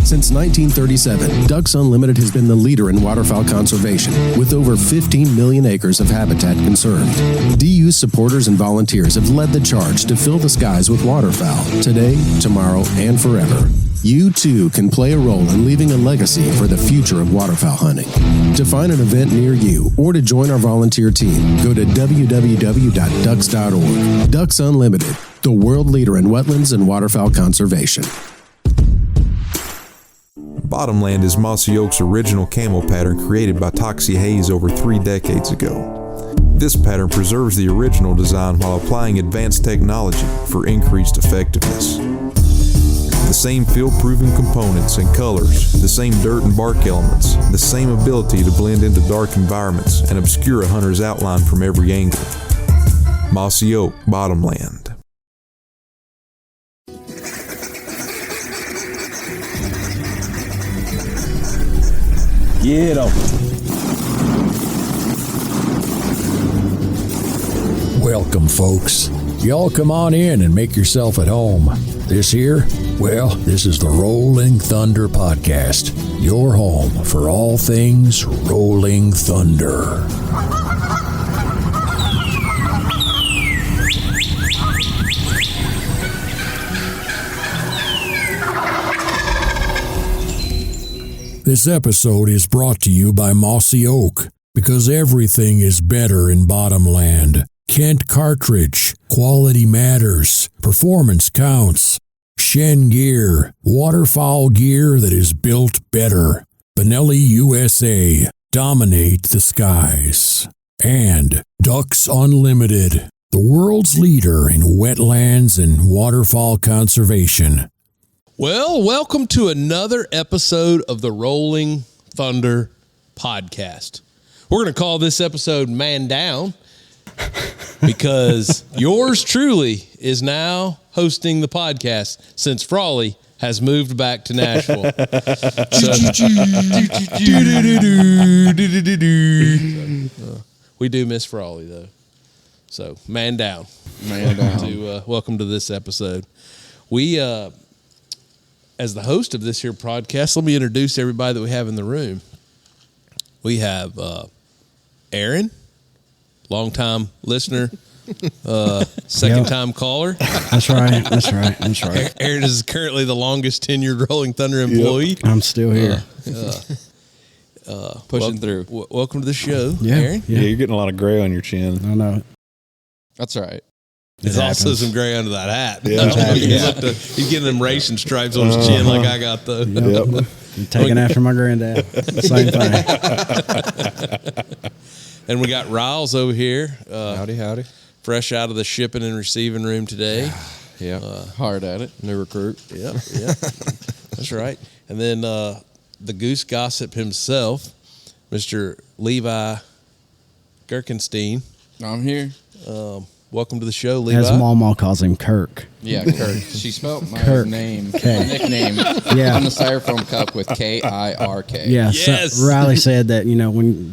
Since 1937, Ducks Unlimited has been the leader in waterfowl conservation, with over 15 million acres of habitat conserved. DU supporters and volunteers have led the charge to fill the skies with waterfowl, today, tomorrow, and forever. You too can play a role in leaving a legacy for the future of waterfowl hunting. To find an event near you or to join our volunteer team, go to www.ducks.org. Ducks Unlimited, the world leader in wetlands and waterfowl conservation. Bottomland is Mossy Oak's original camo pattern created by Toxie Hayes over 3 decades ago. This pattern preserves the original design while applying advanced technology for increased effectiveness. The same field-proven components and colors, the same dirt and bark elements, the same ability to blend into dark environments and obscure a hunter's outline from every angle. Mossy Oak Bottomland. Get up. Welcome, folks. Y'all come on in and make yourself at home. This here, well, this is the Rolling Thunder Podcast, your home for all things Rolling Thunder. This episode is brought to you by Mossy Oak, because everything is better in Bottomland. Kent Cartridge, quality matters, performance counts. Shen Gear, waterfowl gear that is built better. Benelli USA, dominate the skies. And Ducks Unlimited, the world's leader in wetlands and waterfowl conservation. Well, welcome to another episode of the Rolling Thunder Podcast. We're going to call this episode Man Down because yours truly is now hosting the podcast since Frawley has moved back to Nashville. We do miss Frawley, though. So, Man Down. Man down. Welcome to this episode. We... as the host of this here podcast, let me introduce everybody that we have in the room. We have Aaron, longtime listener, second-time caller. That's right. Aaron is currently the longest tenured Rolling Thunder employee. Yep. I'm still here. Pushing through. Welcome to the show, Yeah. Aaron. Yeah, you're getting a lot of gray on your chin. I know. That's all right. There's also some gray under that hat. Yeah. I don't know if he's getting them racing stripes on his chin like I got, though. Yep. I'm taking after my granddad. Same thing. And we got Riles over here. Howdy. Fresh out of the shipping and receiving room today. Yeah. Hard at it. New recruit. Yep. That's right. And then the goose gossip himself, Mr. Levi Gerkenstein. I'm here. Welcome to the show, Levi. As Mama calls him, Kirk. Yeah, Kirk. She spelled my Kirk. name, K. my nickname, Yeah. on the styrofoam cup with Kirk. Yeah, Yes. so Riley said that, when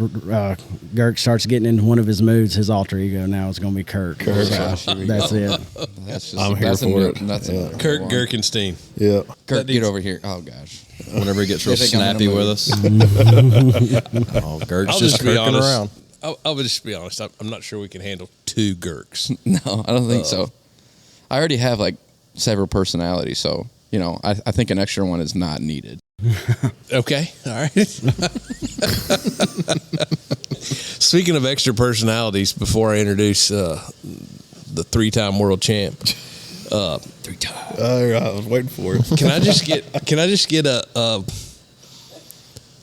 Girk starts getting into one of his moods, his alter ego now is going to be Kirk. Gosh, here we That's go. it. That's just, I'm here that's for a new, it. That's Yeah. a Kirk one. Gerkenstein. Yeah. Kirk, get over here. Oh, gosh. Whenever he gets real They think I'm in a snappy mood. with us. Oh, Gert's I'll just just be kirking honest. around. I'll just be honest. I'm not sure we can handle 2 Gerks. No, I don't think so. I already have several personalities, so, I think an extra one is not needed. Okay. All right. Speaking of extra personalities, before I introduce the 3-time world champ, 3 times. I was waiting for it. Can I just get a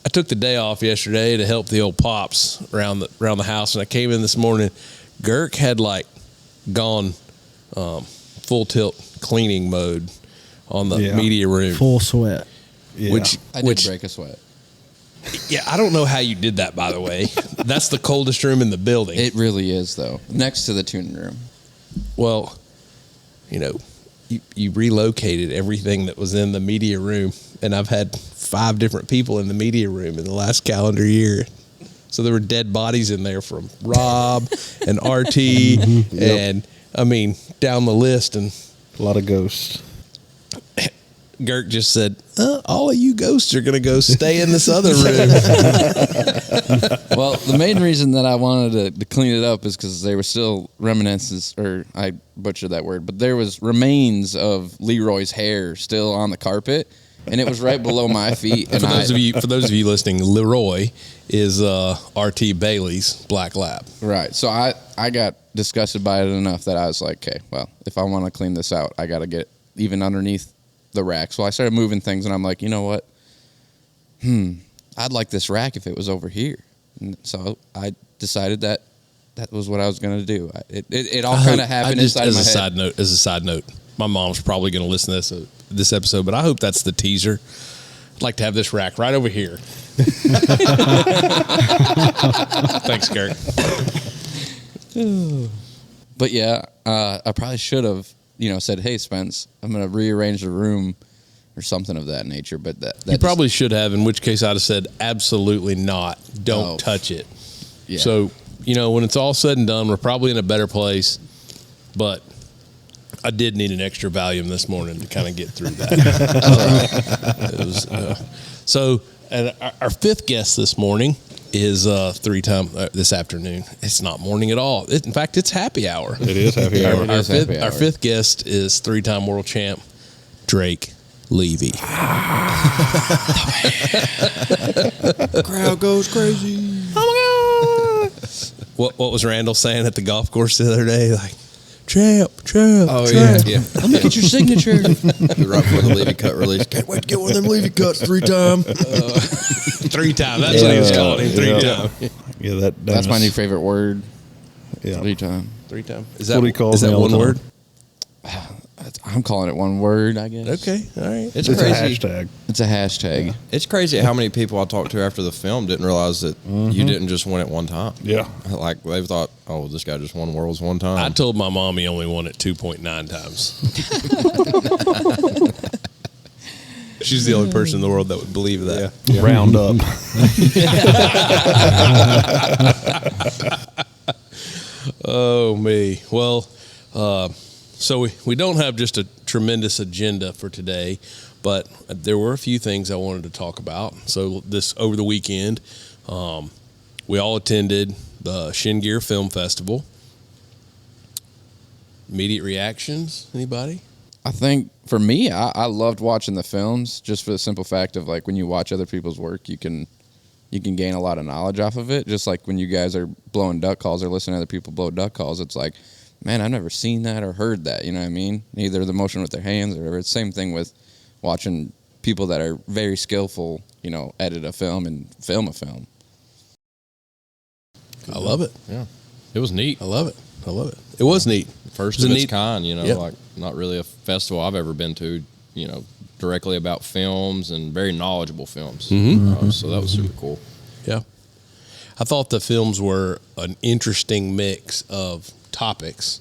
I took the day off yesterday to help the old pops around the house, and I came in this morning. Girk had gone full tilt cleaning mode on the media room. Full sweat. Yeah. I did break a sweat. Yeah, I don't know how you did that, by the way. That's the coldest room in the building. It really is, though. Next to the tuning room. Well, you relocated everything that was in the media room, and I've had 5 different people in the media room in the last calendar year. So there were dead bodies in there from Rob and RT and, down the list. And A lot of ghosts. Girk just said, all of you ghosts are going to go stay in this other room. Well, the main reason that I wanted to clean it up is because there were still reminiscences, or I butchered that word, but there was remains of Leroy's hair still on the carpet, and it was right below my feet. And For those of you listening, Leroy is RT Bailey's black lab. Right. So I got disgusted by it enough that I was like, okay, well, if I want to clean this out, I got to get even underneath the rack. So I started moving things, and I'm like, you know what? I'd like this rack if it was over here. And so I decided that was what I was going to do. It all kind of happened inside of my head. As a side note, my mom's probably going to listen to this episode, but I hope that's the teaser. I'd like to have this rack right over here. Thanks, Gary. But yeah, I probably should have, said, "Hey, Spence, I'm going to rearrange the room," or something of that nature. But that you probably should have. In which case, I'd have said, "Absolutely not. Don't touch it." Yeah. So when it's all said and done, we're probably in a better place. But I did need an extra Valium this morning to kind of get through that. It was, and our fifth guest this morning is this afternoon. It's not morning at all. In fact, it's happy hour. It is happy hour. Our fifth guest is 3-time world champ Drake Levy. Crowd goes crazy. Oh my God! What was Randall saying at the golf course the other day? Like, champ. Oh, champ. yeah. Let me get your signature. Right before the Levy cut release. Can't wait to get one of them Levy cuts 3-time. 3-time. That's what he was calling him. 3-time. Yeah, that's my new favorite word. Yeah. 3-time. 3-time. That's what he calls me that all one the time. word? I'm calling it one word, I guess. Okay. All right. It's It's a crazy. hashtag. It's a hashtag. It's crazy how many people I talked to after the film didn't realize that you didn't just win it one time. Yeah. Like they thought, oh, this guy just won Worlds one time. I told my mom he only won it 2.9 times. She's the only person in the world that would believe that. Yeah. Round up. Oh, me. Well, so we don't have just a tremendous agenda for today, but there were a few things I wanted to talk about. So over the weekend, we all attended the Shin Gear Film Festival. Immediate reactions, anybody? I think for me, I loved watching the films just for the simple fact of like when you watch other people's work, you can gain a lot of knowledge off of it. Just like when you guys are blowing duck calls or listening to other people blow duck calls, it's like, man, I've never seen that or heard that. You know what I mean? Either the motion with their hands or whatever. It's the same thing with watching people that are very skillful, edit a film and film a film. I love it. Yeah. It was neat. I love it. It was neat. First It was of its neat. kind, Yep. like not really a festival I've ever been to, directly about films and very knowledgeable films. So that was super cool. Yeah. I thought the films were an interesting mix of topics.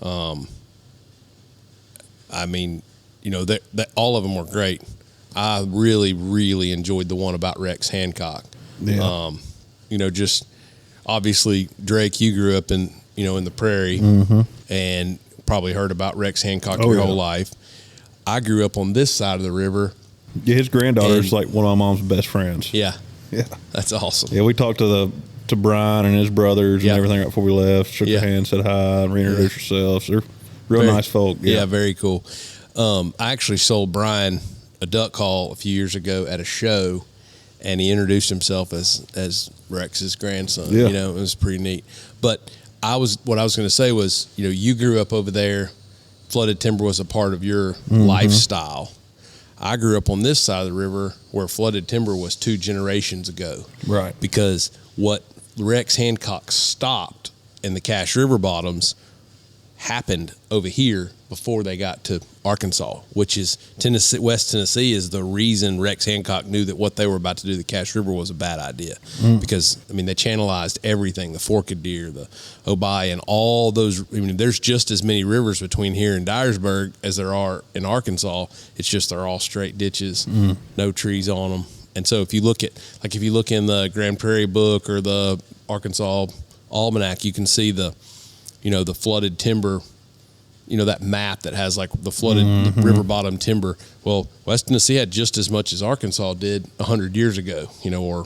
I mean, that all of them were great. I really, really enjoyed the one about Rex Hancock. Yeah. Just obviously, Drake, you grew up in the prairie and probably heard about Rex Hancock your whole life. I grew up on this side of the river. Yeah, his granddaughter's And- like one of my mom's best friends. Yeah. Yeah. That's awesome. Yeah, we talked to Brian and his brothers Yeah. and everything right before we left. Shook Yeah. their hands, said hi, and reintroduced ourselves. They're real nice folk. Yeah, very cool. I actually sold Brian a duck call a few years ago at a show, and he introduced himself as Rex's grandson. Yeah. It was pretty neat. But what I was going to say was, you grew up over there. Flooded timber was a part of your lifestyle. I grew up on this side of the river where flooded timber was 2 generations ago. Right. Because what Rex Hancock stopped in the Cache River bottoms happened over here before they got to Arkansas, which is Tennessee. West Tennessee is the reason Rex Hancock knew that what they were about to do to the Cache River was a bad idea. Because, they channelized everything, the Forked Deer, the Obi, and all those. There's just as many rivers between here and Dyersburg as there are in Arkansas. It's just they're all straight ditches, no trees on them. And so if you look in the Grand Prairie book or the Arkansas Almanac, you can see the flooded timber that map that has like the flooded river bottom timber. Well, West Tennessee had just as much as Arkansas did 100 years ago, or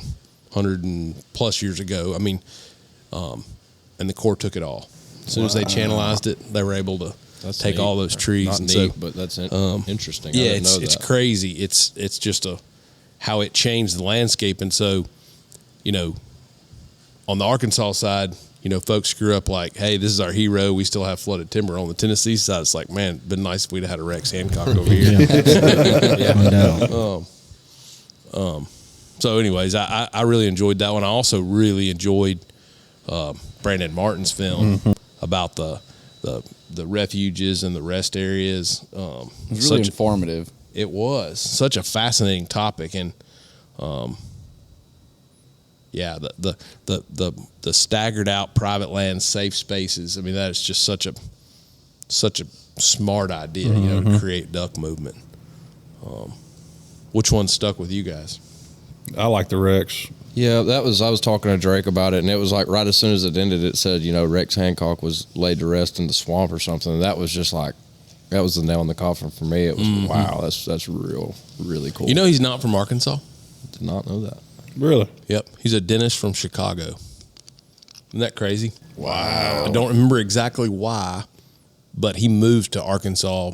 100 and plus years ago. I mean, and the Corps took it all. As soon as they channelized it, they were able to take all those trees. Not and neat, so, but that's interesting. yeah, I didn't know it's that. crazy. It's just how it changed the landscape. And so, on the Arkansas side, folks screw up like, hey, this is our hero. We still have flooded timber. On the Tennessee side, it's like, man, it'd been nice if we'd had a Rex Hancock over here. So anyways, I really enjoyed that one. I also really enjoyed Brandon Martin's film about the refuges and the rest areas. It was really informative. It was such a fascinating topic, and the staggered out private land safe spaces. I mean, that is just such a smart idea, to create duck movement. Which one stuck with you guys? I like the Rex. Yeah, I was talking to Drake about it, and it was like right as soon as it ended, it said, Rex Hancock was laid to rest in the swamp or something. And that was just like, that was the nail in the coffin for me. It was, wow, that's really cool. He's not from Arkansas? Did not know that. Really? Yep. He's a dentist from Chicago. Isn't that crazy? Wow. I don't remember exactly why, but he moved to Arkansas,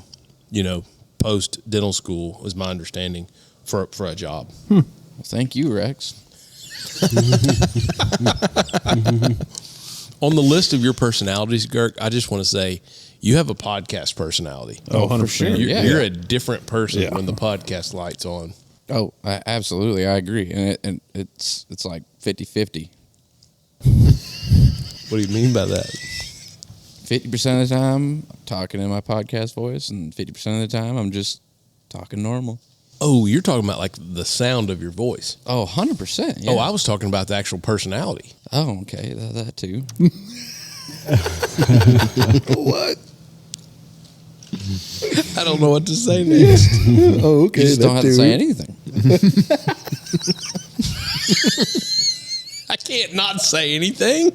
post dental school, is my understanding, for a job. Well, thank you, Rex. On the list of your personalities, Girk, I just want to say you have a podcast personality. Oh, 100%. You're a different person when the podcast light's on. Oh, absolutely. I agree. And it's like 50-50. What do you mean by that? 50% of the time, I'm talking in my podcast voice, and 50% of the time, I'm just talking normal. Oh, you're talking about like the sound of your voice. Oh, 100%. Yeah. Oh, I was talking about the actual personality. Oh, okay. That too. What? I don't know what to say next. Oh, okay. You just don't have to say anything. I can't not say anything.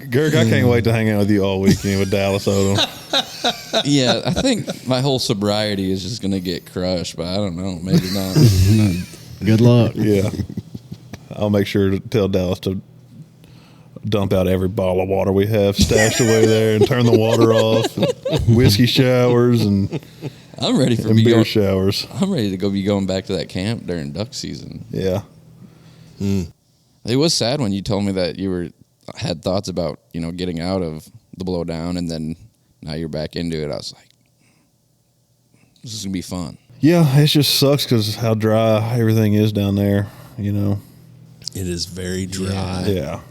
Girk, I can't wait to hang out with you all weekend with Dallas Odom. Yeah, I think my whole sobriety is just going to get crushed, but I don't know. Maybe not. Good luck. Yeah. I'll make sure to tell Dallas to dump out every bottle of water we have stashed away there and turn the water off. Whiskey showers and I'm ready for beer showers. I'm ready to be going back to that camp during duck season. Yeah. It was sad when you told me that you had thoughts about, getting out of the blowdown, and then now you're back into it. I was like, this is going to be fun. Yeah, it just sucks because how dry everything is down there, It is very dry. Yeah.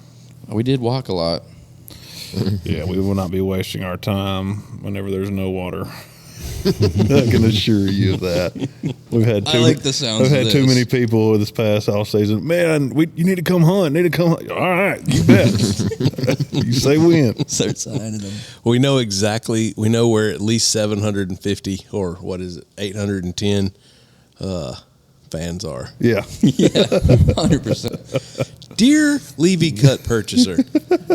We did walk a lot. Yeah, we will not be wasting our time whenever there's no water. I can assure you of that. We've had I like the sounds We've had of too this. many people this past off season. Man, you need to come hunt. All right, you bet. You say when. Start signing them. We know where at least 750 or what is it, 810 fans are. Yeah. 100%. Dear Levy Cut purchaser,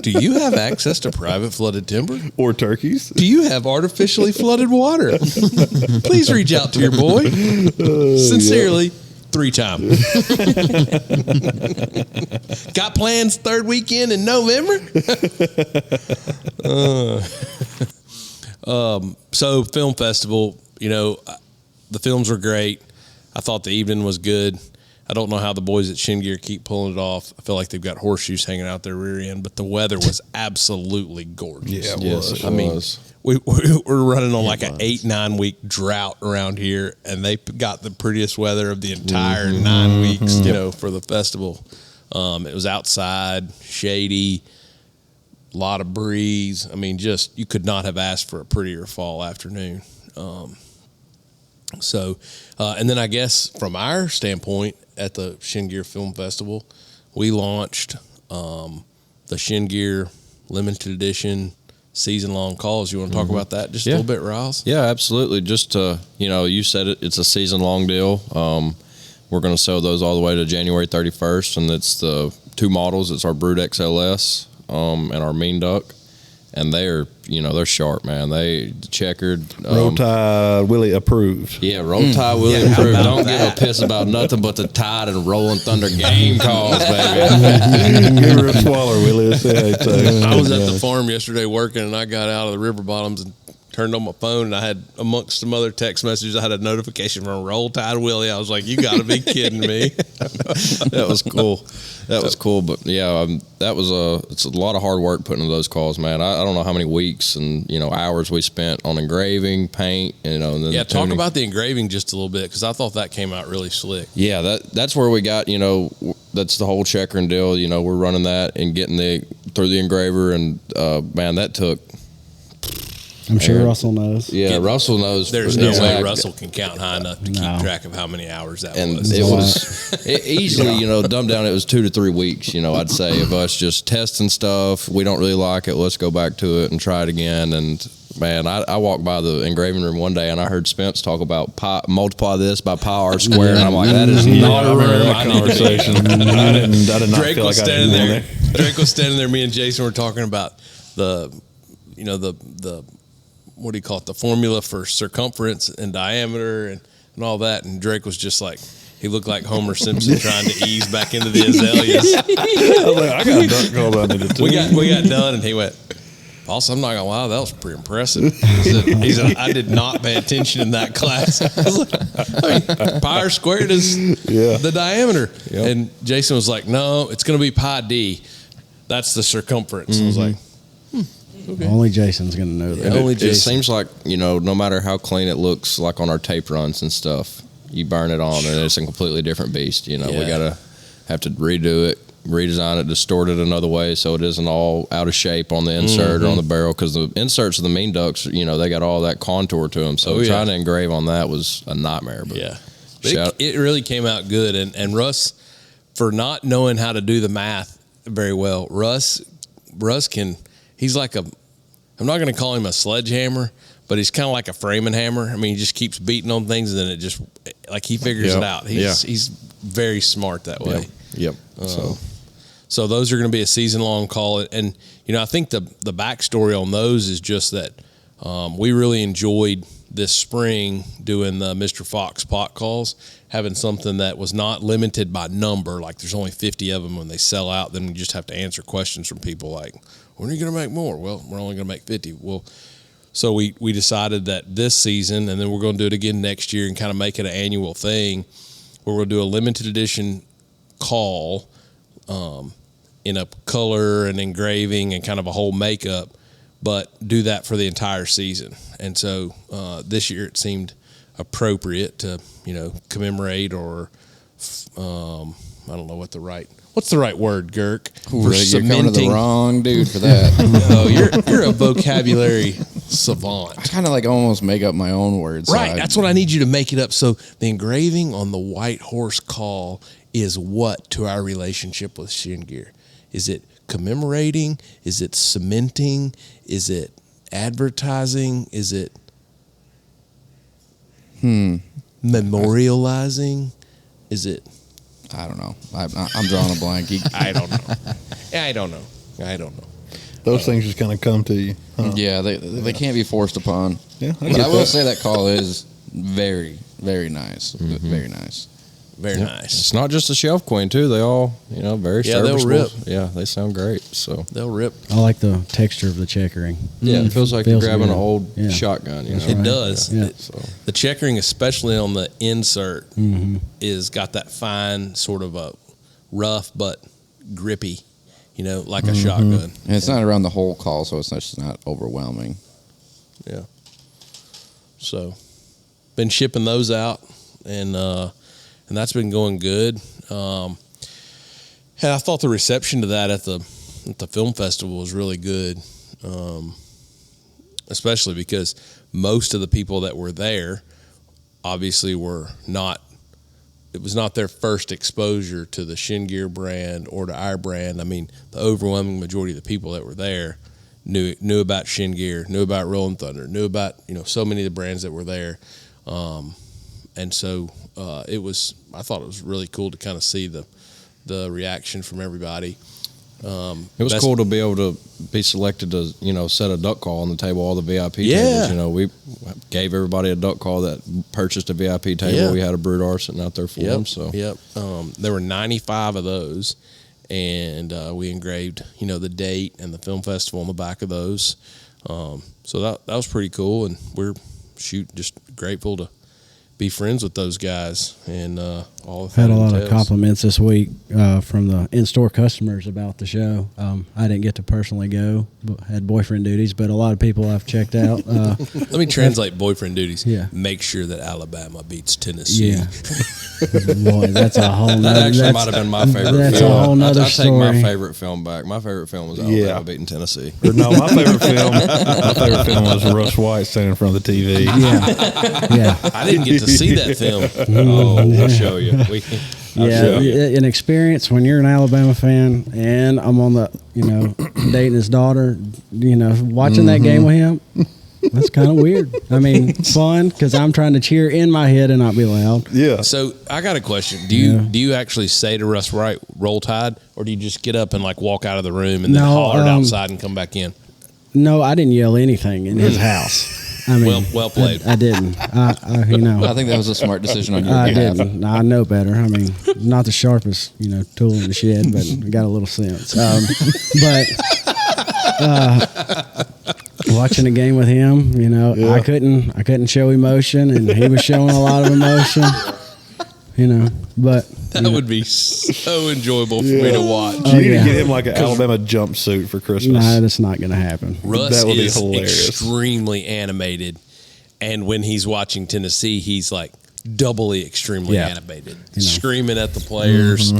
do you have access to private flooded timber? Or turkeys. Do you have artificially flooded water? Please reach out to your boy. Sincerely, 3 times. Got plans third weekend in November? So film festival, the films were great. I thought the evening was good. I don't know how the boys at Shin Gear keep pulling it off. I feel like they've got horseshoes hanging out their rear end, but the weather was absolutely gorgeous. Yeah, it Yes, was. it was. We're running on like an 8-9 week drought around here, and they got the prettiest weather of the entire 9 weeks, for the festival. It was outside, shady, a lot of breeze. I mean, just you could not have asked for a prettier fall afternoon. And then I guess from our standpoint at the Shin Gear Film Festival, we launched the Shin Gear limited edition season-long calls. You want to talk about that just a little bit, Riles? Yeah, absolutely. Just you said it's a season-long deal. We're going to sell those all the way to January 31st, and it's the 2 models. It's our Brood XLS and our Mean Duck. and they're sharp, man. They checkered. Roll Tide Willie approved. Yeah, Roll Tide Willie approved. Don't give a piss about nothing but the Tide and Rolling Thunder game calls, baby. Give her a swaller, Willie. Let's see how you take. I was at the farm yesterday working, and I got out of the river bottoms and turned on my phone, and I had, amongst some other text messages, I had a notification from Roll Tide Willie. I was like, you got to be kidding me. That was cool. That was cool. But yeah, it's a lot of hard work putting into those calls, man. I don't know how many weeks and hours we spent on engraving, paint, and then yeah. Talk tuning. about the engraving just a little bit, because I thought that came out really slick. Yeah, that's where we got, that's the whole checkering deal. We're running that and getting through the engraver, and man, that took. I'm sure Russell knows. Yeah, Russell knows. There's no way Russell can count high enough to keep track of how many hours that and was. It was easily, dumbed down. It was 2 to 3 weeks, I'd say, of us just testing stuff. We don't really like it. Let's go back to it and try it again. And man, I walked by the engraving room one day and I heard Spence talk about multiply this by pi r squared. And I'm like, that is not a room that conversation. I did not Drake feel was like standing I there. Drake was standing there. Me and Jason were talking about the what do you call it? The formula for circumference and diameter and all that. And Drake was just like, he looked like Homer Simpson trying to ease back into the azaleas. I was like, I got a dunk call I needed to. We got done, and he went, "Also, I'm not gonna lie, that was pretty impressive." He said, "I did not pay attention in that class." I was like, pi r squared is the diameter, and Jason was like, "No, it's gonna be pi d. That's the circumference." I was like, okay. Only Jason's going to know that. It seems like, no matter how clean it looks, like on our tape runs and stuff, you burn it on and it's a completely different beast. We got to have to redo it, redesign it, distort it another way so it isn't all out of shape on the insert or on the barrel, because the inserts of the mean ducks, they got all that contour to them. So trying to engrave on that was a nightmare. But it really came out good. And Russ, for not knowing how to do the math very well, Russ can... He's like I'm not going to call him a sledgehammer, but he's kind of like a framing hammer. I mean, he just keeps beating on things, and then it just, like, he figures it out. He's very smart that way. Yep. So those are going to be a season-long call. And, I think the backstory on those is just that we really enjoyed this spring doing the Mr. Fox pot calls, having something that was not limited by number. Like, there's only 50 of them. When they sell out, then you just have to answer questions from people like, when are you going to make more? Well, we're only going to make 50. Well, so we decided that this season, and then we're going to do it again next year and kind of make it an annual thing, where we'll do a limited edition call in a color and engraving and kind of a whole makeup, but do that for the entire season. And so this year it seemed appropriate to, commemorate or I don't know what's the right word, Girk? Ooh, you're coming to the wrong dude for that. No, you're a vocabulary savant. I kind of like almost make up my own words. Right, that's what I need you to make it up. So the engraving on the White Horse call is what to our relationship with Shin Gear? Is it commemorating? Is it cementing? Is it advertising? Is it memorializing? Is it... I don't know. I'm drawing a blank. I don't know. Those things just kind of come to you. Huh? Yeah, they can't be forced upon. Yeah, but I will say that call is very, very nice. Very nice. Very nice. It's not just a shelf queen too. They all, very serviceable. They'll rip. Yeah, they sound great. So they'll rip. I like the texture of the checkering. Yeah, it feels like you're grabbing good. an old shotgun. It does. Yeah. The checkering, especially on the insert, is got that fine sort of a rough but grippy, like a shotgun. And it's not around the whole call, so it's just not overwhelming. Yeah. So, been shipping those out, and that's been going good. And I thought the reception to that at the film festival was really good, especially because most of the people that were there obviously were not. It was not their first exposure to the Shin Gear brand or to our brand. I mean, the overwhelming majority of the people that were there knew about Shin Gear, knew about Rolling Thunder, knew about so many of the brands that were there. And so I thought it was really cool to kind of see the reaction from everybody. It was best- cool to be able to be selected to, set a duck call on the table, all the VIP Yeah. tables. We gave everybody a duck call that purchased a VIP table. Yeah. We had a brood R sitting out there for them. So Yep. There were 95 of those, and we engraved, the date and the film festival on the back of those. So that was pretty cool, and we're just grateful to be friends with those guys and all of that. Had a lot of compliments this week from the in-store customers about the show. I didn't get to personally go, but had boyfriend duties, but a lot of people I've checked out. Let me translate boyfriend duties. Yeah. Make sure that Alabama beats Tennessee. Yeah. Boy, that's a whole nother. that actually that's- might have been my favorite That's film. a whole nother I'll take my story. favorite film back. My favorite film was Alabama Yeah. beating Tennessee. Or no, my favorite film was Russ White standing in front of the TV. Yeah. I didn't get to see that film. Oh, we'll show you. Yeah, an experience when you're an Alabama fan, and I'm on the, dating his daughter, watching that game with him. That's kind of weird. I mean, fun because I'm trying to cheer in my head and not be loud. Yeah. So I got a question. Do you actually say to Russ Wright, "Roll Tide," or do you just get up and walk out of the room and then No, holler it outside and come back in? No, I didn't yell anything in his house. I mean, Well played. I didn't. I think that was a smart decision on your I behalf. didn't. I know better. I mean, not the sharpest, tool in the shed, but I got a little sense. Watching a game with him, I couldn't show emotion, and he was showing a lot of emotion. But That would be so enjoyable for me to watch. You need yeah. to get him like an Alabama jumpsuit for Christmas. no, that's not going to happen. Russ That would be is hilarious. extremely animated, and when he's watching Tennessee, he's doubly extremely Yeah. animated, screaming at the players,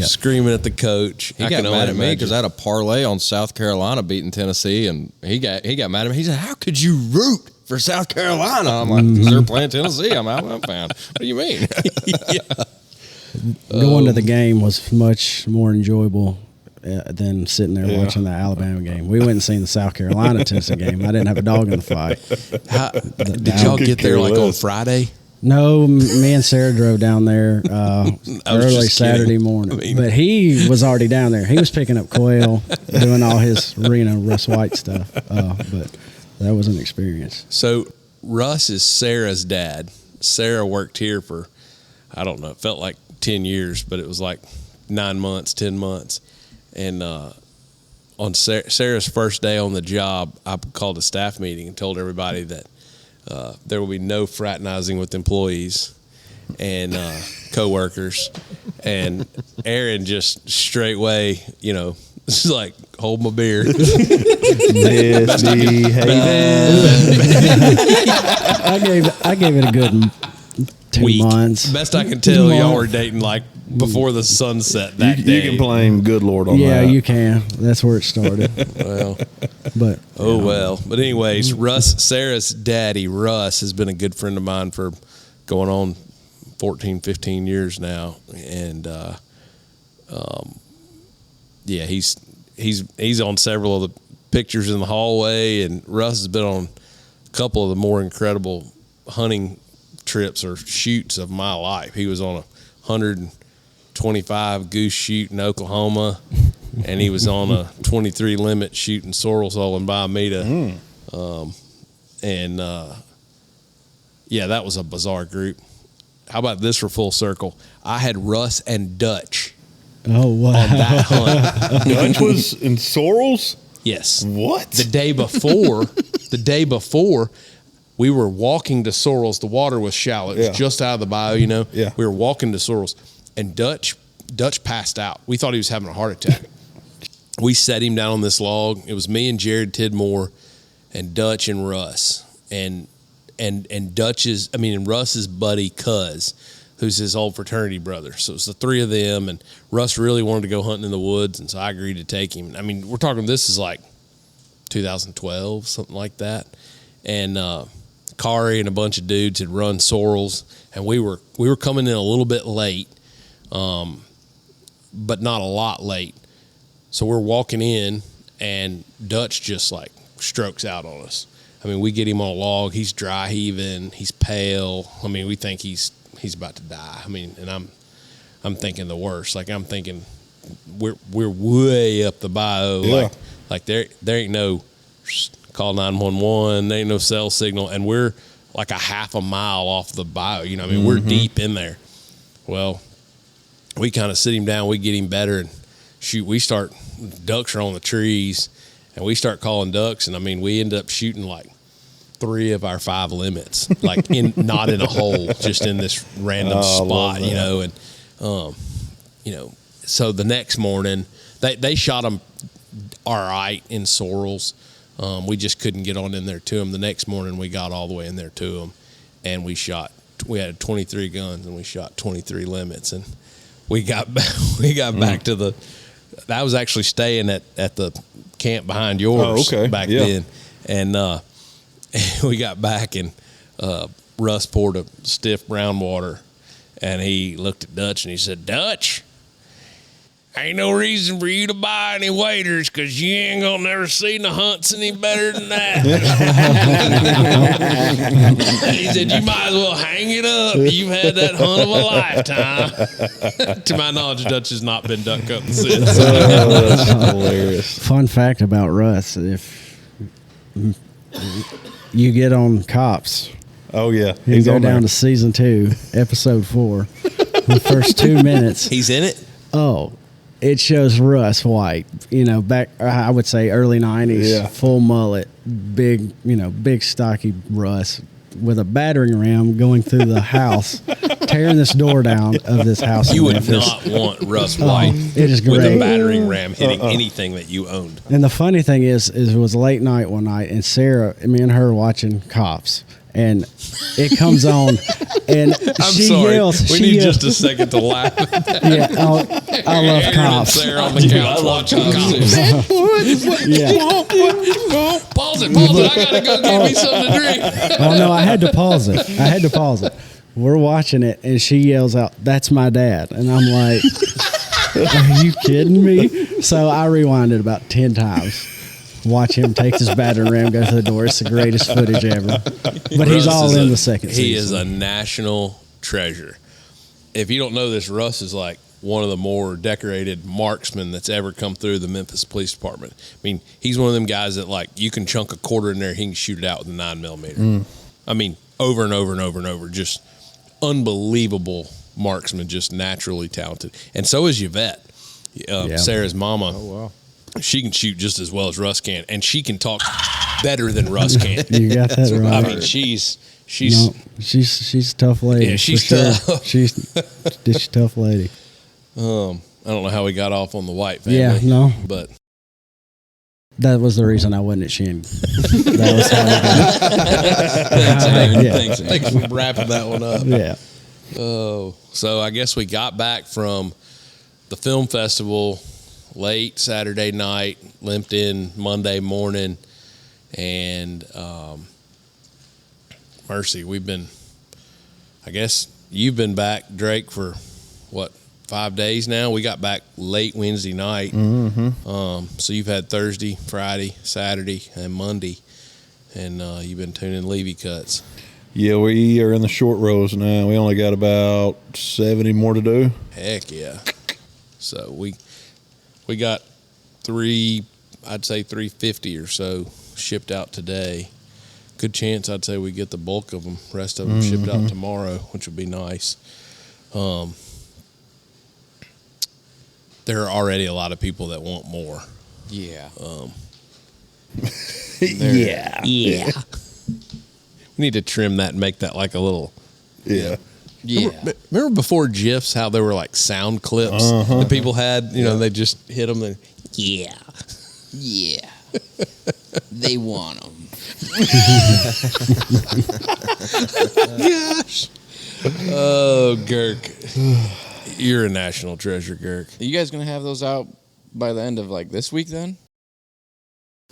screaming at the coach. He got mad at me because I had a parlay on South Carolina beating Tennessee, and he got mad at me. He said, "How could you root for South Carolina?" I'm like, "Because they're playing Tennessee. I'm an Alabama fan. What do you mean?" Going to the game was much more enjoyable than sitting there watching the Alabama game. We went and seen the South Carolina Tennessee game. I didn't have a dog in the fight. Did y'all Could get there care on less. Friday? No, me and Sarah drove down there early just kidding. Saturday morning. I mean- But he was already down there. He was picking up quail, doing all his Russ White stuff. But that was an experience. So Russ is Sarah's dad. Sarah worked here for, I don't know, it felt like 10 years, but it was 9 months, 10 months. And on Sarah's first day on the job, I called a staff meeting and told everybody that there will be no fraternizing with employees and coworkers. And Aaron just straightway, this is hold my beer. I gave it a good 2 Week. months. Best I can tell, y'all were dating before the sunset that day. You can blame Good Lord on Yeah, that. you can. That's where it started. Well, But oh well. But anyways, Sarah's daddy, Russ, has been a good friend of mine for going on 14, 15 years now. And yeah, he's on several of the pictures in the hallway, and Russ has been on a couple of the more incredible hunting trips or shoots of my life. He was on a 125 goose shoot in Oklahoma, and he was on a 23 limit shoot in Sorrel's Hole in Biomeda. Yeah, that was a bizarre group. How about this for full circle? I had Russ and Dutch oh wow. on that hunt. Dutch was in Sorrel's? Yes. What? The day before, we were walking to Sorrel's. The water was shallow. It was Yeah. just out of the bayou, Yeah. We were walking to Sorrel's, and Dutch passed out. We thought he was having a heart attack. We set him down on this log. It was me and Jared Tidmore and Dutch and Russ. And Russ's buddy Cuz, who's his old fraternity brother. So it's the three of them, and Russ really wanted to go hunting in the woods, and so I agreed to take him. I mean, we're talking, this is 2012, something like that. And Kari and a bunch of dudes had run Sorrel's, and we were coming in a little bit late, but not a lot late. So we're walking in, and Dutch just strokes out on us. I mean, we get him on a log. He's dry heaving. He's pale. I mean, we think he's about to die. I mean, and I'm thinking the worst. I'm thinking we're way up the bayou. Yeah. Like there ain't no call 911. There ain't no cell signal, and we're like a half a mile off the bayou. You know, what I mean, we're deep in there. Well, we kind of sit him down. We get him better, and shoot. We start ducks are on the trees, and we start calling ducks. And I mean, we end up shooting like 3 of our 5 limits, like not in a hole, just in this random spot, you know. And you know, so the next morning they shot them all right in sorrels. We just couldn't get on in there to them. The next morning we got all the way in there to them, and we had 23 guns, and we shot 23 limits, and we got back to the. I was actually staying at the camp behind yours back then, and we got back, and Russ poured a stiff brown water, and he looked at Dutch and he said, "Dutch, ain't no reason for you to buy any waders because you ain't gonna never see the hunts any better than that." He said, "You might as well hang it up. You've had that hunt of a lifetime." To my knowledge, Dutch has not been duck hunting since. That's hilarious. Fun fact about Russ: if you get on Cops, Oh yeah, you go on down there. to season 2, episode 4. The first 2 minutes. He's in it. Oh, it shows Russ White, you know, back, I would say early 90s, Yeah. full mullet, big, you know, big stocky Russ with a battering ram going through the house, tearing this door down of this house. You in would Memphis. not want Russ White it is with a great. battering ram hitting anything that you owned. And the funny thing is it was late night one night, and Sarah, me and her watching Cops, and it comes on, and I'm she sorry. yells. We she need yells, just a second to laugh. Yeah, I love Aaron Cops. and Sarah on the couch watching Cops. Yeah. Pause it. I gotta go get me something to drink. Oh no, I had to pause it. We're watching it, and she yells out, "That's my dad," and I'm like, "Are you kidding me?" So I rewinded about 10 times. Watch him take his battering ram, go through the door. It's the greatest footage ever. But he's Russ all is in the second season. He is a national treasure. If you don't know this, Russ is like one of the more decorated marksmen that's ever come through the Memphis Police Department. I mean, he's one of them guys that, like, you can chunk a quarter in there, he can shoot it out with a 9mm. I mean, over and over and over and over. Just unbelievable marksman, just naturally talented. And so is Yvette, Sarah's mama. Oh, wow. She can shoot just as well as Russ can, and she can talk better than Russ can. You got that right. I mean, she's she's a tough lady. Yeah, she's for sure. tough. She's a tough lady. I don't know how we got off on the White family. Yeah, no. But That was the reason I wasn't at Shin. That was how I got. Yeah. Thanks for wrapping that one up. Yeah. Oh, so I guess we got back from the film festival late Saturday night, limped in Monday morning, and Mercy, I guess you've been back, Drake, for what, 5 days now? We got back late Wednesday night. Mm-hmm. So you've had Thursday, Friday, Saturday, and Monday, and you've been tuning Levy cuts. Yeah, we are in the short rows now. We only got about 70 more to do. Heck yeah. So we got I'd say 350 or so shipped out today. Good chance I'd say we get the bulk of them. Rest of them shipped out tomorrow, which would be nice. There are already a lot of people that want more. Yeah. Yeah. We need to trim that and make that like a little. Yeah. Yeah. Remember before GIFs, how there were like sound clips that people had? You know, they just hit them. And, Yeah. They want them. gosh. Oh, Girk. You're a national treasure, Girk. Are you guys going to have those out by the end of like this week then?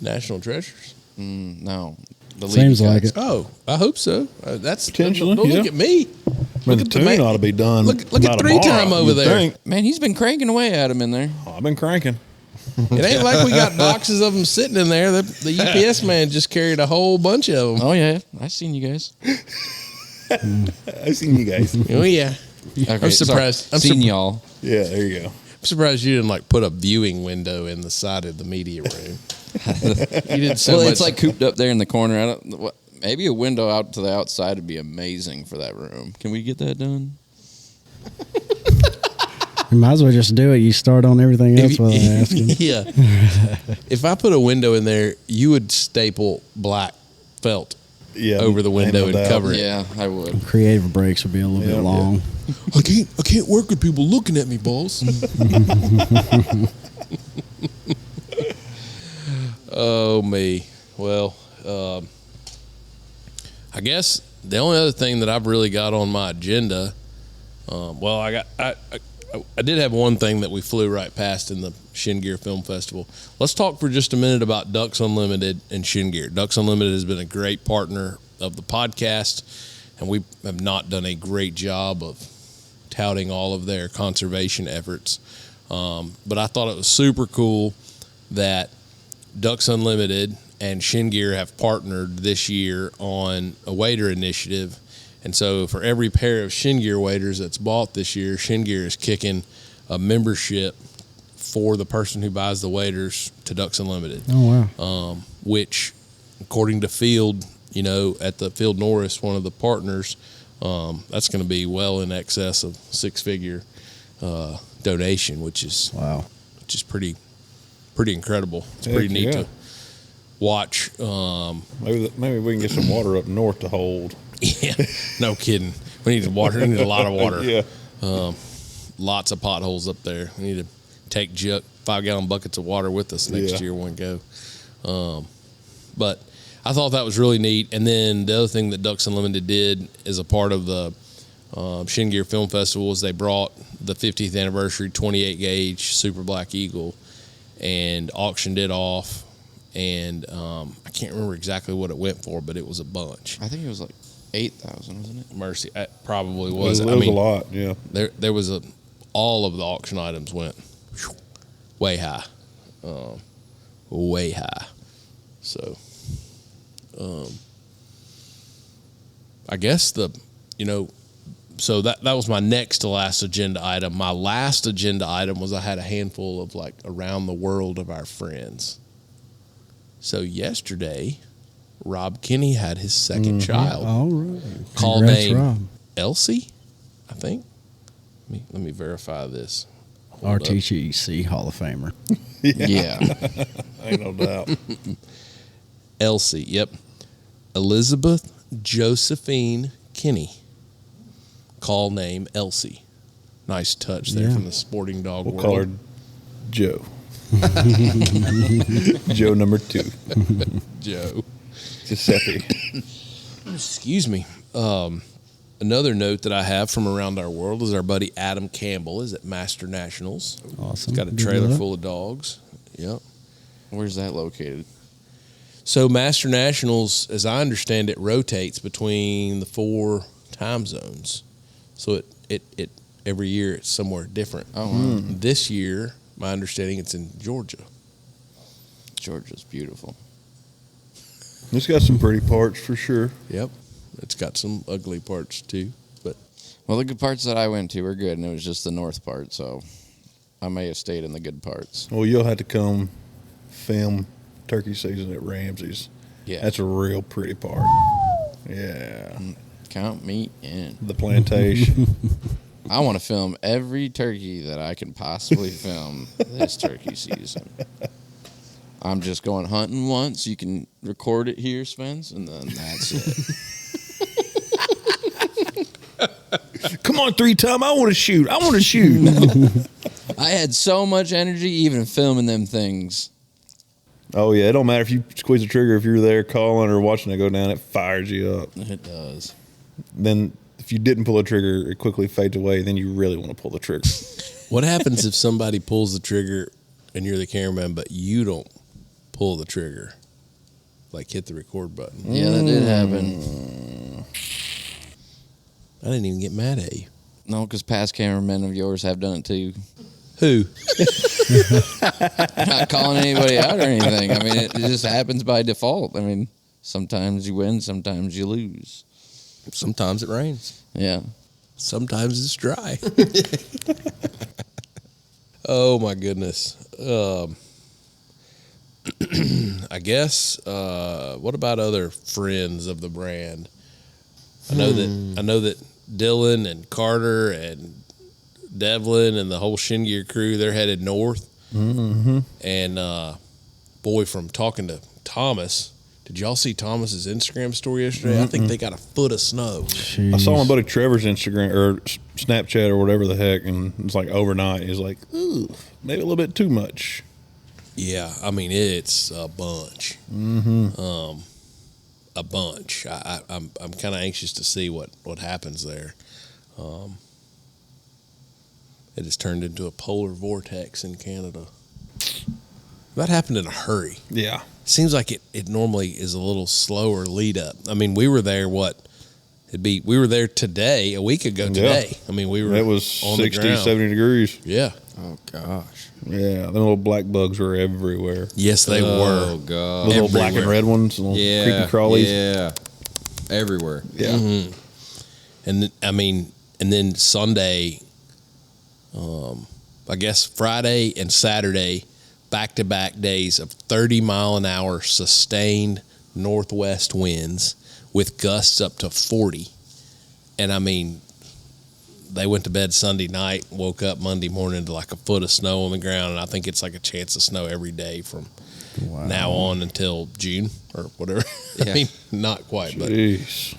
National treasures? No. The Seems Levy like cuts. it. Oh, I hope so. That's Potentially, Don't yeah. look at me. I mean, the at the tune man. ought to be done. Look at by three tomorrow, time over you'd there. think. Man, he's been cranking away at him in there. Oh, I've been cranking. It ain't like we got boxes of them sitting in there. The UPS man just carried a whole bunch of them. Oh, yeah. I've seen you guys. I've seen you guys. Oh yeah. Okay, I'm surprised. Sorry. Seen y'all. Yeah, there you go. I'm surprised you didn't like put a viewing window in the side of the media room. You did so much. It's like cooped up there in the corner. Maybe a window out to the outside would be amazing for that room. Can we get that done? You might as well just do it. You start on everything else without asking. Yeah. If I put a window in there, you would staple black felt over the window and cover it. Yeah, I would. Creative breaks would be a little bit long. I can't work with people looking at me, boss. Oh me. Well, I guess the only other thing that I've really got on my agenda, I did have one thing that we flew right past in the Shin Gear Film Festival. Let's talk for just a minute about Ducks Unlimited and Shin Gear. Ducks Unlimited has been a great partner of the podcast, and we have not done a great job of touting all of their conservation efforts. But I thought it was super cool that Ducks Unlimited and Shin Gear have partnered this year on a wader initiative. And so for every pair of Shin Gear waders that's bought this year, Shin Gear is kicking a membership for the person who buys the waders to Ducks Unlimited. Oh, wow. Which, according to Field, at the Field Norris, one of the partners, that's going to be well in excess of six-figure donation, which is pretty incredible. It's pretty neat to watch. Maybe we can get some water up north to hold. Yeah, no kidding. We need water. We need a lot of water. Yeah. Lots of potholes up there. We need to take 5-gallon buckets of water with us next year when we go. But I thought that was really neat. And then the other thing that Ducks Unlimited did as a part of the Shin Gear Film Festival was they brought the 50th anniversary 28 gauge Super Black Eagle and auctioned it off. And I can't remember exactly what it went for, but it was a bunch. I think it was like 8,000, wasn't it? Mercy, it probably was. It was a lot, yeah. There was all of the auction items went way high, way high. So, I guess so that was my next to last agenda item. My last agenda item was I had a handful of like around the world of our friends. So yesterday, Rob Kinney had his second child. All right. Call Congrats, name Rob. Elsie, I think. Let me verify this. RTGC Hall of Famer. Yeah. Ain't no doubt. Elsie, yep. Elizabeth Josephine Kinney. Call name Elsie. Nice touch there from the sporting dog We'll world. call her Joe. Joe number 2. Joe. Giuseppe. Excuse me. Another note that I have from around our world is our buddy Adam Campbell is at Master Nationals. Awesome. He's got a trailer full of dogs. Yep. Where's that located? So Master Nationals, as I understand it, rotates between the 4 time zones. So it every year it's somewhere different. Oh, wow. This year, my understanding, it's in Georgia. Georgia's beautiful. It's got some pretty parts for sure. Yep. It's got some ugly parts too, but Well, the good parts that I went to were good, and it was just the north part, so I may have stayed in the good parts. Well, you'll have to come film turkey season at Ramsey's. yeah. That's a real pretty part. Yeah. Count me in. The plantation. I want to film every turkey that I can possibly film this turkey season. I'm just going hunting once. You can record it here, Spence, and then that's it. Come on, 3-time. I want to shoot. I want to shoot. I had so much energy even filming them things. Oh, yeah. It don't matter if you squeeze the trigger. If you're there calling or watching it go down, it fires you up. It does. Then if you didn't pull the trigger, it quickly fades away. Then you really want to pull the trigger. What happens if somebody pulls the trigger and you're the cameraman, but you don't pull the trigger? Like hit the record button. Yeah, that did happen. I didn't even get mad at you. No, because past cameramen of yours have done it too. Who? I'm not calling anybody out or anything. I mean, it just happens by default. I mean, sometimes you win, sometimes you lose. Sometimes it rains. Yeah. Sometimes it's dry. Oh my goodness. I guess. What about other friends of the brand? I know that Dylan and Carter and Devlin and the whole Shin Gear crew, they're headed north. Mm-hmm. And boy, from talking to Thomas, did y'all see Thomas's Instagram story yesterday? Mm-hmm. I think they got a foot of snow. Jeez. I saw my buddy Trevor's Instagram or Snapchat or whatever the heck, and it's like overnight. He's like, ooh, maybe a little bit too much. Yeah, I mean it's a bunch. Mm-hmm. A bunch. I'm kind of anxious to see what happens there. It has turned into a polar vortex in Canada. That happened in a hurry. Yeah. Seems like it normally is a little slower lead up. I mean, we were there. We were there today, a week ago today. Yeah. I mean, we were. It was on 60, the ground. 70 degrees. Yeah. Oh gosh. Yeah, them little black bugs were everywhere. Yes, they Oh were. god. The little black and Everywhere. red ones, little Yeah. creepy crawlies. Yeah. Everywhere. Yeah. Mm-hmm. And then Sunday, I guess Friday and Saturday, back-to-back days of 30-mile-an-hour sustained northwest winds with gusts up to 40. And I mean, they went to bed Sunday night, woke up Monday morning to like a foot of snow on the ground, and I think it's like a chance of snow every day from now on until June or whatever. Yeah. I mean, not quite, but Jeez.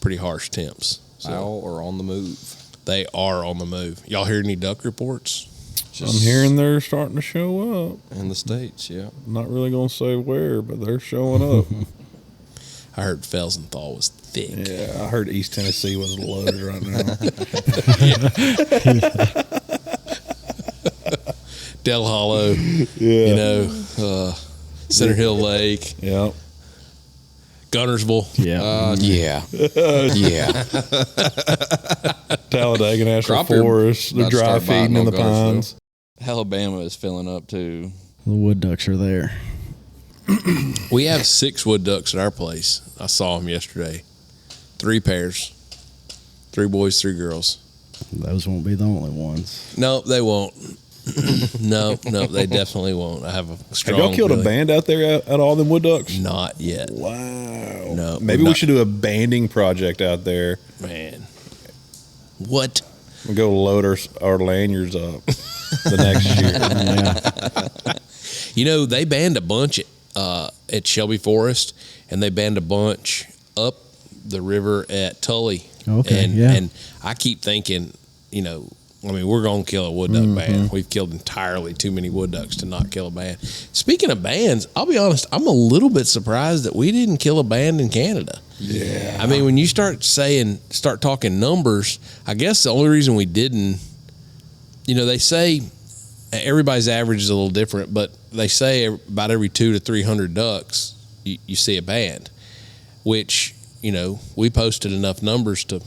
pretty harsh temps. So Foul or on the move. they are on the move. Y'all hear any duck reports? I'm hearing they're starting to show up. In the States, yeah. Not really going to say where, but they're showing up. I heard Felsenthal was thick. Yeah, I heard East Tennessee was loaded right now. Del Hollow, Yeah. Center Hill Lake, Yeah. Gunnersville. Yeah. Yeah. Talladega National Cropper Forest. They're about to dry start feeding biting in the on Gunnersville. pines. Alabama is filling up too. The wood ducks are there. We have 6 wood ducks at our place. I saw them yesterday. 3 pairs. 3 boys, 3 girls. Those won't be the only ones. No, they won't. no, they definitely won't. I have a strong Have y'all killed a feeling. band out there at all them wood ducks? Not yet. Wow. No, Maybe we're we not. should do a banding project out there. Man. What? We go load our lanyards up the next year. Yeah. You know, they banned a bunch at Shelby Forest, and they banned a bunch up the river at Tully. Okay, and, yeah. And I keep thinking, you know, I mean, we're going to kill a wood duck band. We've killed entirely too many wood ducks to not kill a band. Speaking of bands, I'll be honest, I'm a little bit surprised that we didn't kill a band in Canada. Yeah. I mean, when you start talking numbers, I guess the only reason we didn't, you know, they say everybody's average is a little different, but they say about every 200 to 300 ducks, you see a band, which, you know, we posted enough numbers to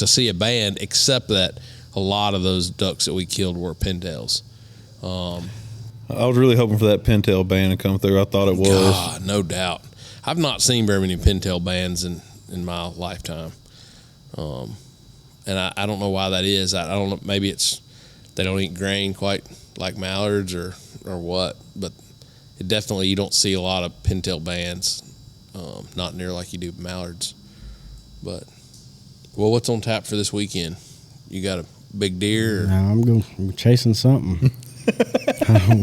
see a band, except that a lot of those ducks that we killed were pintails. I was really hoping for that pintail band to come through. I thought it was. God, no doubt. I've not seen very many pintail bands in my lifetime. And I don't know why that is. I don't know. Maybe it's they don't eat grain quite like mallards or what. But it definitely, you don't see a lot of pintail bands. Not near like you do mallards. But, well, what's on tap for this weekend? You got a big deer? Or? Now I'm chasing something.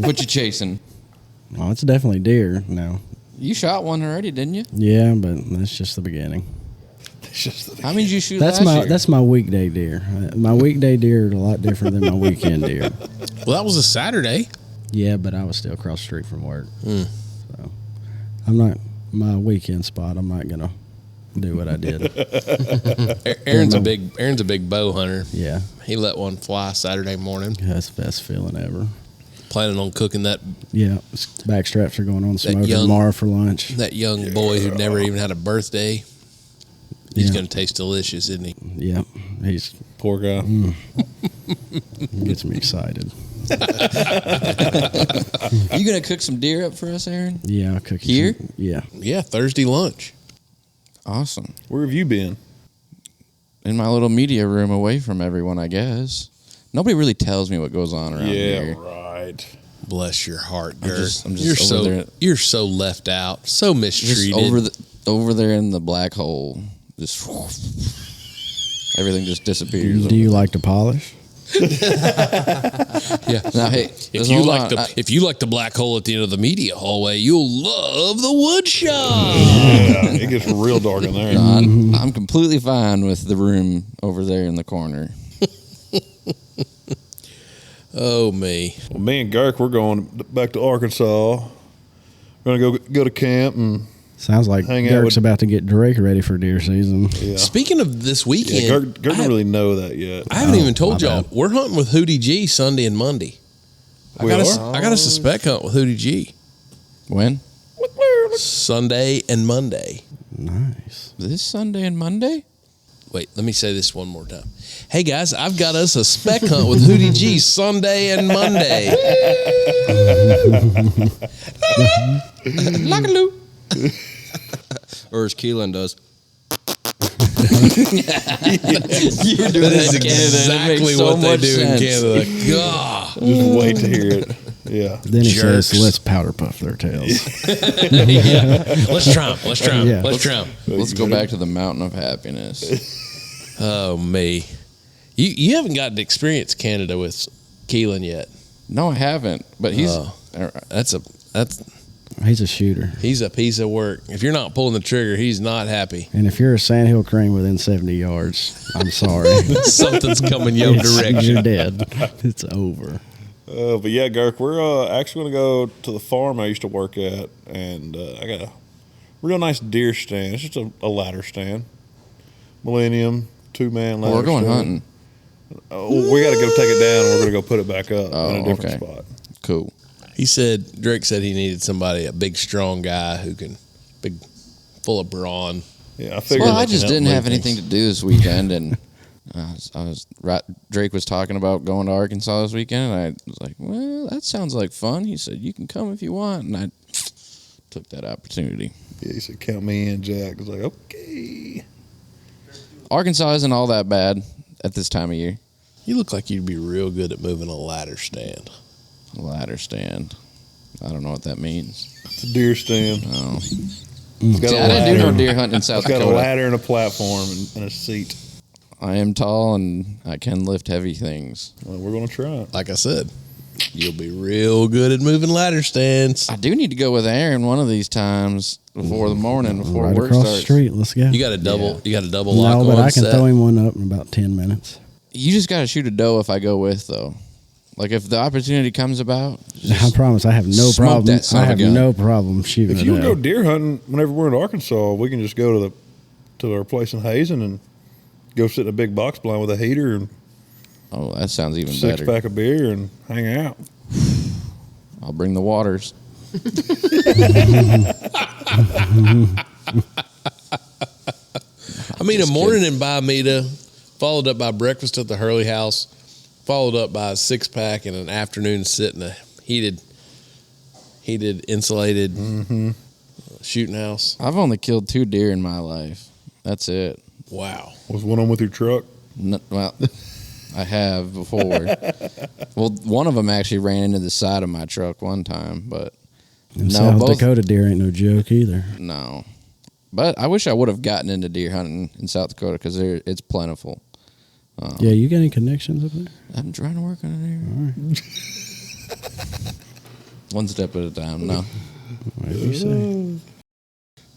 What you chasing? Well, it's definitely deer now. You shot one already, didn't you? Yeah, but that's just the beginning. It's just the How many did you shoot That's last year? my weekday deer. My weekday deer are a lot different than my weekend deer. Well, that was a Saturday. Yeah, but I was still across the street from work. So I'm not my weekend spot. I'm not gonna do what I did. Aaron's a big bow hunter. Yeah, He let one fly Saturday morning. that's the best feeling ever. Planning on cooking that Yeah, back straps are going on smoker young- tomorrow for lunch. young boy who never even had a birthday. He's Yeah. going to taste delicious, isn't he? Yeah, he's poor guy. he gets me excited. You gonna cook some deer up for us, Aaron? Yeah, I'll cook you Here? some- yeah, Yeah, Thursday lunch. Awesome. Where have you been? In my little media room away from everyone, I guess. Nobody really tells me what goes on around Yeah, here. right. Bless your heart, Gert. I'm just over there. You're so left out, so mistreated. Just over there in the black hole, just everything just disappears. Do you like to polish? Yeah. Now, hey, If you like the black hole at the end of the media hallway, you'll love the wood shop. Yeah, it gets real dark in there. I'm completely fine with the room over there in the corner. Oh me. Well, me and Girk, we're going back to Arkansas. We're gonna go to camp and Sounds like hang out Dirk's with- about to get Drake ready for deer season. yeah. Speaking of this weekend, Yeah, Girk don't really know that yet. I haven't even told my y'all. bad. We're hunting with Hootie G Sunday and Monday. I got a suspect hunt with Hootie G When? Sunday and Monday. Nice. This Sunday and Monday? Wait, let me say this one more time. Hey guys, I've got us a spec hunt with Hootie G Sunday and Monday. Lockaloo. Or as Keelan does. You're doing That is that in Canada, and it exactly makes so what they much do sense. in Canada. God. Just wait to hear it. Yeah. Then he Jerks. says, "Let's powder puff their tails." Yeah. Let's try 'em. Let's try 'em. Yeah. Let's try 'em. Let's go back to the mountain of happiness. Oh me. You haven't gotten to experience Canada with Keelan yet. No, I haven't. But he's That's He's a shooter, he's a piece of work. If you're not pulling the trigger, he's not happy. and if you're a sandhill crane within 70 yards, I'm sorry. Something's coming your direction. You're dead. It's over. But yeah, Girk, we're actually going to go to the farm I used to work at, and I got a real nice deer stand. It's just a ladder stand. Millennium, 2-man ladder we're going stand. hunting. Oh, we got to go take it down, and we're going to go put it back up in a different okay. spot. Cool. Drake said he needed somebody, a big, strong guy who can, full of brawn. Yeah, I figured. Well, that I can just help didn't move have things. anything to do this weekend, and Drake was talking about going to Arkansas this weekend, and I was like, well, that sounds like fun. He said, you can come if you want, and I took that opportunity. Yeah, he said, "Count me in, Jack." I was like, "Okay." Arkansas isn't all that bad at this time of year. You look like you'd be real good at moving a ladder stand. Ladder stand. I don't know what that means. It's a deer stand. Oh. It's got See, a I didn't do no ladder. deer hunting in South It's got a Dakota. ladder and a platform and a seat. I am tall and I can lift heavy things. Well, we're going to try it. Like I said, you'll be real good at moving ladder stands. I do need to go with Aaron one of these times before the morning, before Right work across starts. the street. Let's go. You got a double. You got a double lock No, on but I can set. throw him one up in about 10 minutes. You just got to shoot a doe if I go with, though. Like, if the opportunity comes about, I promise I have no smoke problem. that son I of a have gun. no problem shooting If it you would go down. deer hunting whenever we're in Arkansas, we can just go to our place in Hazen and go sit in a big box blind with a heater and oh, that sounds even 6 better. pack of beer and hang out. I'll bring the waters. I mean, a morning in Biomeda, followed up by breakfast at the Hurley House, followed up by a 6-pack and an afternoon sit in a heated, insulated shooting house. I've only killed 2 deer in my life. That's it. Wow. Was one on with your truck? Well, I have before. Well, one of them actually ran into the side of my truck one time, but In South Dakota, deer ain't no joke either. no. But I wish I would have gotten into deer hunting in South Dakota because it's plentiful. Yeah, you got any connections up there? I'm trying to work on it here. One step at a time. No. Whatever you say.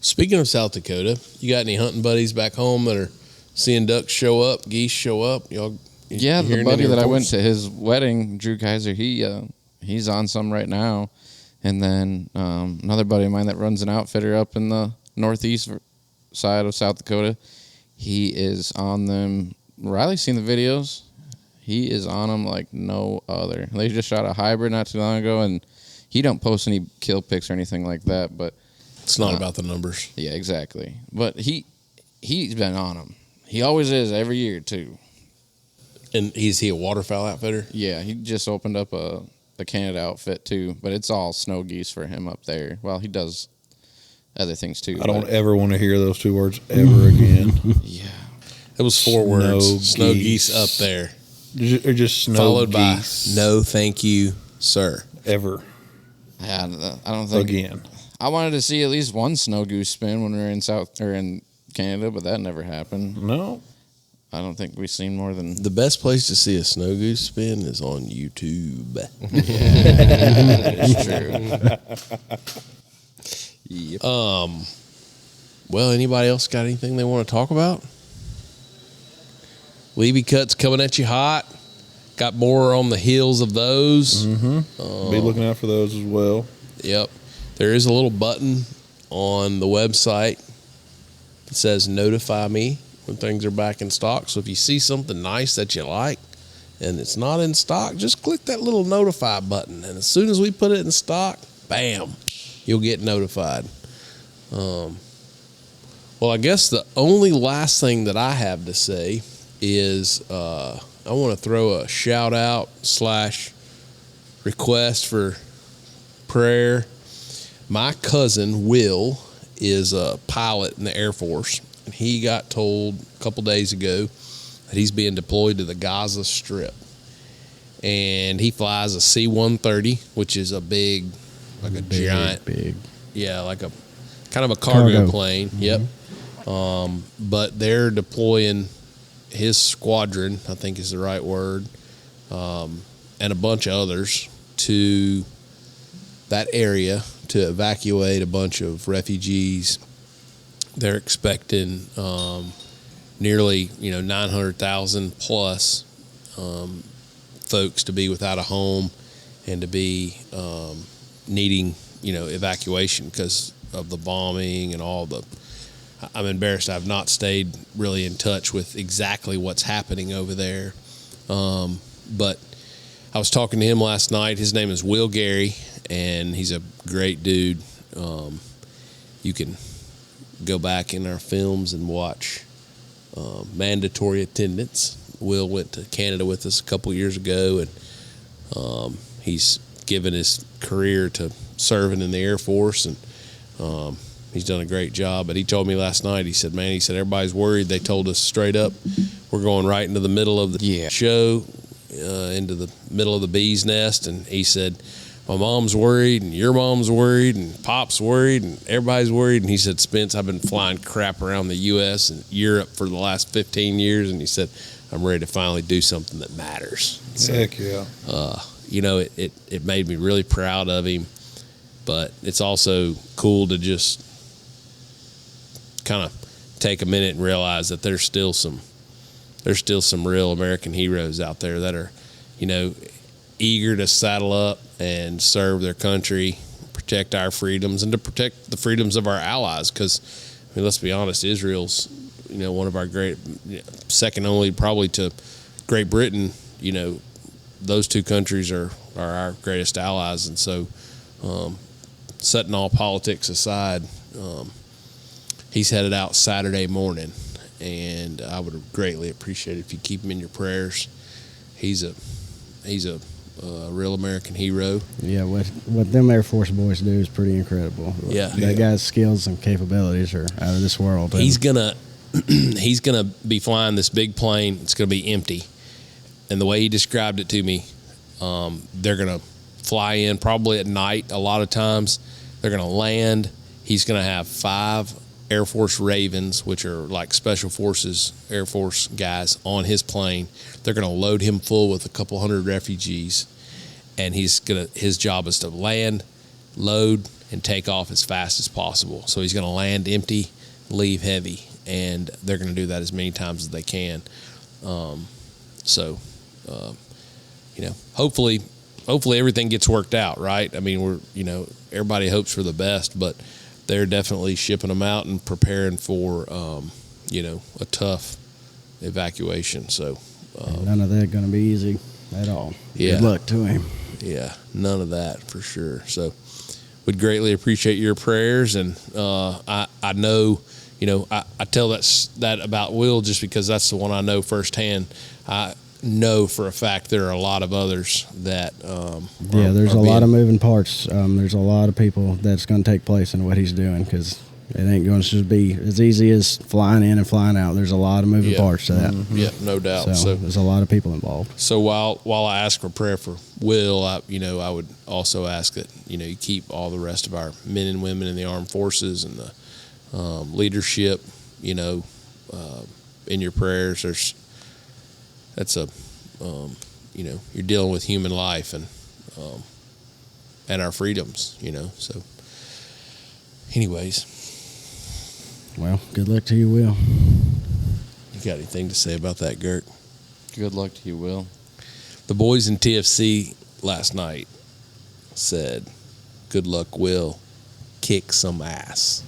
Speaking of South Dakota, you got any hunting buddies back home that are seeing ducks show up, geese show up? Y'all? Yeah, you the hearing buddy any that I went reports? to his wedding, Drew Kaiser, he's on some right now. And then another buddy of mine that runs an outfitter up in the northeast side of South Dakota, he is on them. Riley's seen the videos. He is on them like no other. They just shot a hybrid not too long ago, and he don't post any kill pics or anything like that. But It's not about the numbers. yeah, exactly. But he's been on them. He always is every year too. And is he a waterfowl outfitter? Yeah, he just opened up a Canada outfit too, but it's all snow geese for him up there. Well, he does other things too. I don't but ever want to hear those 2 words ever again. Yeah, It was 4 Snow words. Snow geese. geese up there. Or just snow followed geese. by no thank you, sir. Ever. Yeah, I don't think Again. I wanted to see at least one snow goose spin when we were in Canada, but that never happened. No. I don't think we've seen more than The best place to see a snow goose spin is on YouTube. It's true. Well, anybody else got anything they want to talk about? Levy cuts coming at you hot. Got more on the heels of those. Be looking out for those as well. Yep. There is a little button on the website that says notify me when things are back in stock. So if you see something nice that you like and it's not in stock, just click that little notify button. And as soon as we put it in stock, bam, you'll get notified. Well, I guess the only last thing that I have to say is I want to throw a shout out / request for prayer. My cousin Will is a pilot in the Air Force, and he got told a couple days ago that he's being deployed to the Gaza Strip. And he flies a C-130, which is a big, like a giant, yeah, like a kind of a cargo plane. Yep. But they're deploying his squadron, I think is the right word, and a bunch of others to that area to evacuate a bunch of refugees. They're expecting nearly 900,000 plus folks to be without a home and to be needing evacuation because of the bombing and all the. I'm embarrassed I've not stayed really in touch with exactly what's happening over there. But I was talking to him last night. His name is Will Gary, and he's a great dude. You can go back in our films and watch Mandatory Attendance. Will went to Canada with us a couple years ago, and he's given his career to serving in the Air Force, and he's done a great job. But he told me last night, he said, everybody's worried. They told us straight up, we're going right into the middle of the show, into the middle of the bee's nest. And he said, my mom's worried, and your mom's worried, and Pop's worried, and everybody's worried. And he said, Spence, I've been flying crap around the U.S. and Europe for the last 15 years. And he said, I'm ready to finally do something that matters. So, heck yeah. It made me really proud of him. But it's also cool to just kind of take a minute and realize that there's still some real American heroes out there that are, eager to saddle up and serve their country, protect our freedoms, and to protect the freedoms of our allies. Because, let's be honest, Israel's, one of our great, second only probably to Great Britain. Those two countries are our greatest allies, and so setting all politics aside. He's headed out Saturday morning, and I would greatly appreciate it if you keep him in your prayers. He's a real American hero. Yeah, what them Air Force boys do is pretty incredible. Yeah, that guy's skills and capabilities are out of this world. He's gonna be flying this big plane. It's gonna be empty, and the way he described it to me, they're gonna fly in probably at night. A lot of times, they're gonna land. He's gonna have 5 Air Force Ravens, which are like Special Forces Air Force guys, on his plane. They're going to load him full with a couple hundred refugees, and his job is to land, load, and take off as fast as possible. So he's going to land empty, leave heavy, and they're going to do that as many times as they can. Hopefully everything gets worked out, right? I mean, everybody hopes for the best, but they're definitely shipping them out and preparing for, a tough evacuation. So none of that going to be easy at all. Yeah. Good luck to him. Yeah, none of that for sure. So we'd greatly appreciate your prayers. And I know, I tell that about Will just because that's the one I know firsthand. I know for a fact there are a lot of others that there's a lot of moving parts. There's a lot of people that's going to take place in what he's doing because It ain't going to just be as easy as flying in and flying out. There's a lot of moving parts to that. Yeah, no doubt. So there's a lot of people involved. So while I ask for prayer for Will, I would also ask that you keep all the rest of our men and women in the armed forces and the leadership, in your prayers. You're dealing with human life and our freedoms, So, anyways. Well, good luck to you, Will. You got anything to say about that, Gert? Good luck to you, Will. The boys in TFC last night said, "Good luck, Will. Kick some ass."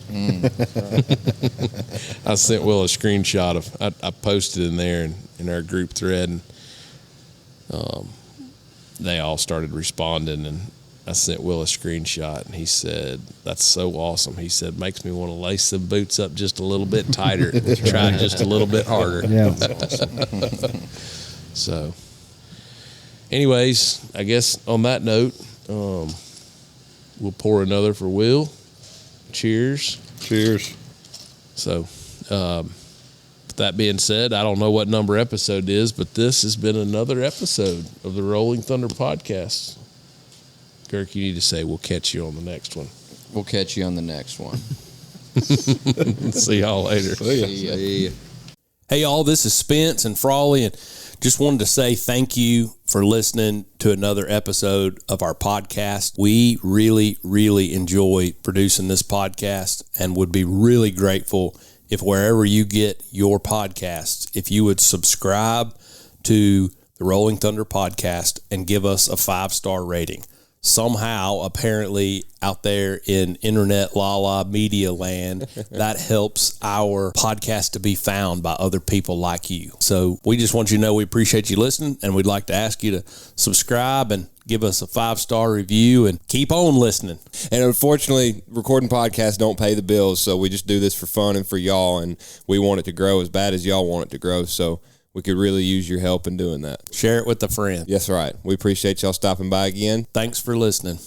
I sent Will a screenshot I posted in there in our group thread, and they all started responding, and I sent Will a screenshot, and he said, "That's so awesome." He said, "Makes me want to lace them boots up just a little bit tighter, try just a little bit harder." Yeah. That's awesome. So, anyways, I guess on that note, we'll pour another for Will. Cheers. Cheers. So, with that being said, I don't know what number episode it is, but this has been another episode of the Rolling Thunder Podcast. Kirk, you need to say, we'll catch you on the next one. We'll catch you on the next one. See y'all later. See ya. Hey, y'all, this is Spence and Frawley, and just wanted to say thank you for listening to another episode of our podcast. We really, really enjoy producing this podcast and would be really grateful if wherever you get your podcasts, if you would subscribe to the Rolling Thunder Podcast and give us a 5-star rating. Somehow, apparently, out there in internet la media land, that helps our podcast to be found by other people like you. So we just want you to know we appreciate you listening, and we'd like to ask you to subscribe and give us a 5-star review and keep on listening. And unfortunately, recording podcasts don't pay the bills, so we just do this for fun and for y'all, and we want it to grow as bad as y'all want it to grow. So we could really use your help in doing that. Share it with a friend. Yes, right. We appreciate y'all stopping by again. Thanks for listening.